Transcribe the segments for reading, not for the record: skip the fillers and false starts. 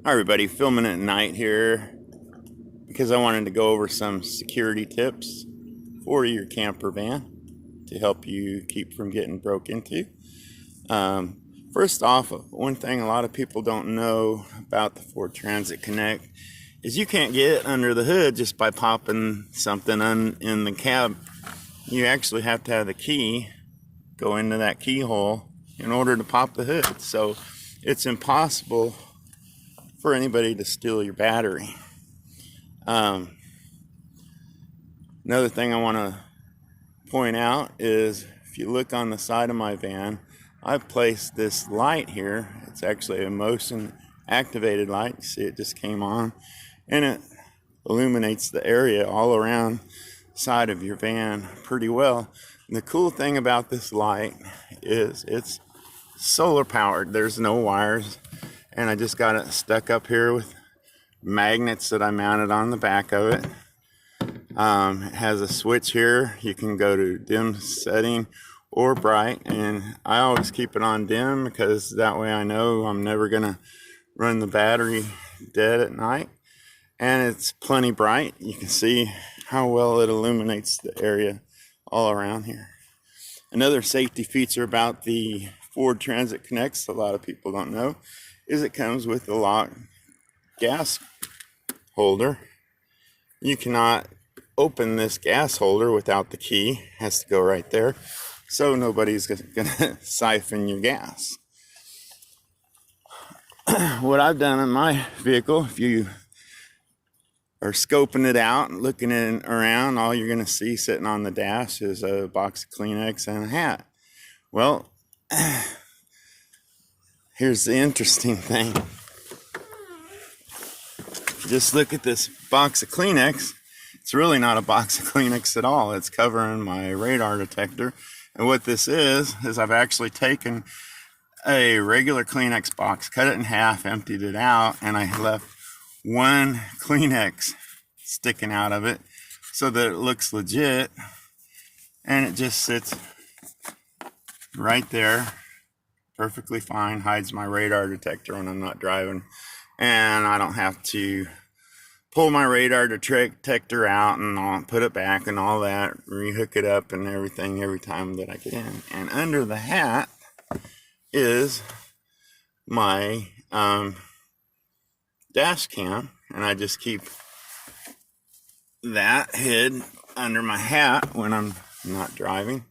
Hi everybody, filming at night here because I wanted to go over some security tips for your camper van to help you keep from getting broke into. Um, First off, one thing a lot of people don't know about the Ford Transit Connect is you can't get under the hood just by popping something in the cab. You actually have to have the key go into that keyhole in order to pop the hood. So it's impossible for anybody to steal your battery. Um, Another thing I want to point out is if you look on the side of my van, I've placed this light here. It's actually a motion activated light. You see it just came on, and it illuminates the area all around the side of your van pretty well. And the cool thing about this light is it's solar powered. There's no wires, and I just got it stuck up here with magnets that I mounted on the back of it. It has a switch here. You can go to dim setting or bright, and I always keep it on dim because that way I know I'm never gonna run the battery dead at night. And it's plenty bright. You can see how well it illuminates the area all around here. Another safety feature about the Ford Transit Connects a lot of people don't know is it comes with a locked gas holder. You cannot open this gas holder without the key. It has to go right there, so nobody's gonna siphon your gas. What I've done in my vehicle, if you are scoping it out and looking it around, all you're gonna see sitting on the dash is a box of Kleenex and a hat. Well, here's the interesting thing. Just look at this box of Kleenex. It's really not a box of Kleenex at all. It's covering my radar detector. And what this is I've actually taken a regular Kleenex box, cut it in half, emptied it out, and I left one Kleenex sticking out of it so that it looks legit. And it just sits right there, perfectly fine, hides my radar detector when I'm not driving. And I don't have to pull my radar detector out and I'll put it back and all that, rehook it up and everything every time that I get in. And under the hat is my dash cam, and I just keep that hid under my hat when I'm not driving,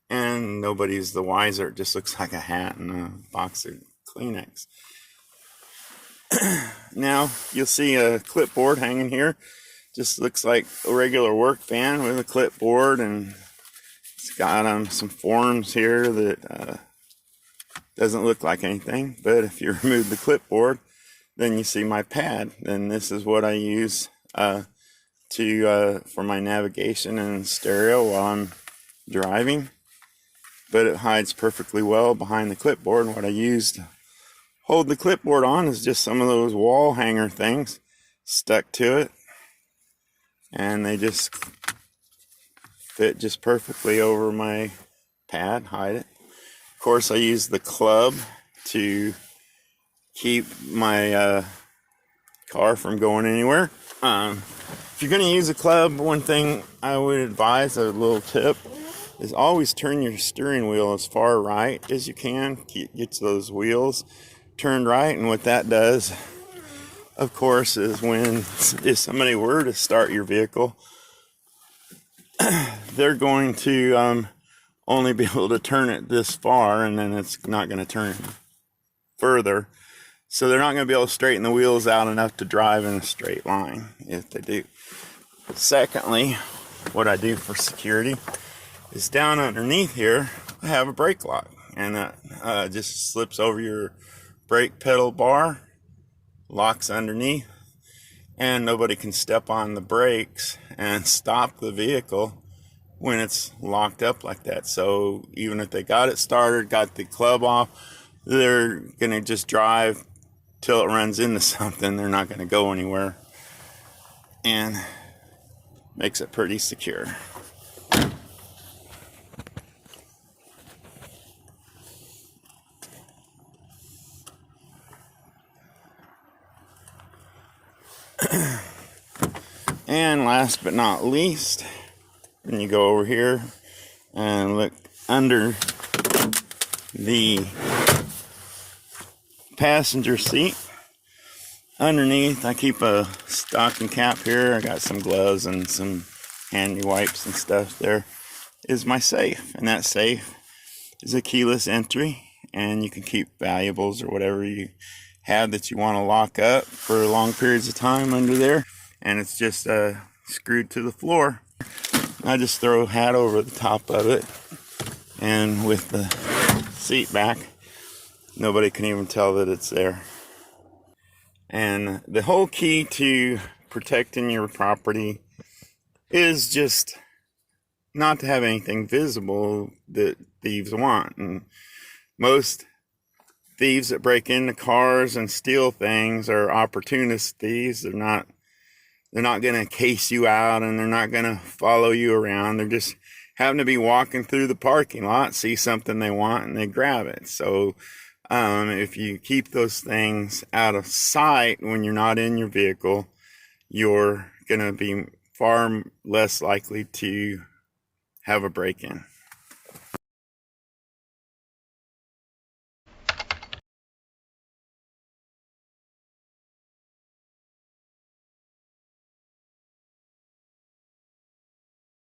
and nobody's the wiser. It just looks like a hat and a box of Kleenex. Now you'll see a clipboard hanging here. Just looks like a regular work van with a clipboard, and it's got some forms here that doesn't look like anything. But if you remove the clipboard, then you see my pad. Then this is what I use for my navigation and stereo while I'm driving. But it hides perfectly well behind the clipboard. And what I used hold the clipboard on is just some of those wall hanger things stuck to it, and they just fit just perfectly over my pad, hide it. Of course, I use the club to keep my car from going anywhere. If you're going to use a club, one thing I would advise, a little tip, is always turn your steering wheel as far right as you can. Get those wheels turned right, and what that does, of course, is if somebody were to start your vehicle, they're going to only be able to turn it this far, and then it's not going to turn further. So they're not going to be able to straighten the wheels out enough to drive in a straight line if they do. Secondly, what I do for security is down underneath here, I have a brake lock, and that just slips over your brake pedal bar, locks underneath, and nobody can step on the brakes and stop the vehicle when it's locked up like that. So even if they got it started, got the club off, they're gonna just drive till it runs into something. They're not gonna go anywhere, and makes it pretty secure. And last but not least, when you go over here and look under the passenger seat, underneath I keep a stocking cap here. I got some gloves and some handy wipes and stuff. There is my safe, and that safe is a keyless entry, and you can keep valuables or whatever you have that you want to lock up for long periods of time under there. And it's just screwed to the floor. I just throw a hat over the top of it, and with the seat back, nobody can even tell that it's there. And the whole key to protecting your property is just not to have anything visible that thieves want. And most thieves that break into cars and steal things are opportunist thieves. They're not going to case you out, and they're not going to follow you around. They're just happen to be walking through the parking lot, see something they want, and they grab it. So if you keep those things out of sight when you're not in your vehicle, you're going to be far less likely to have a break-in.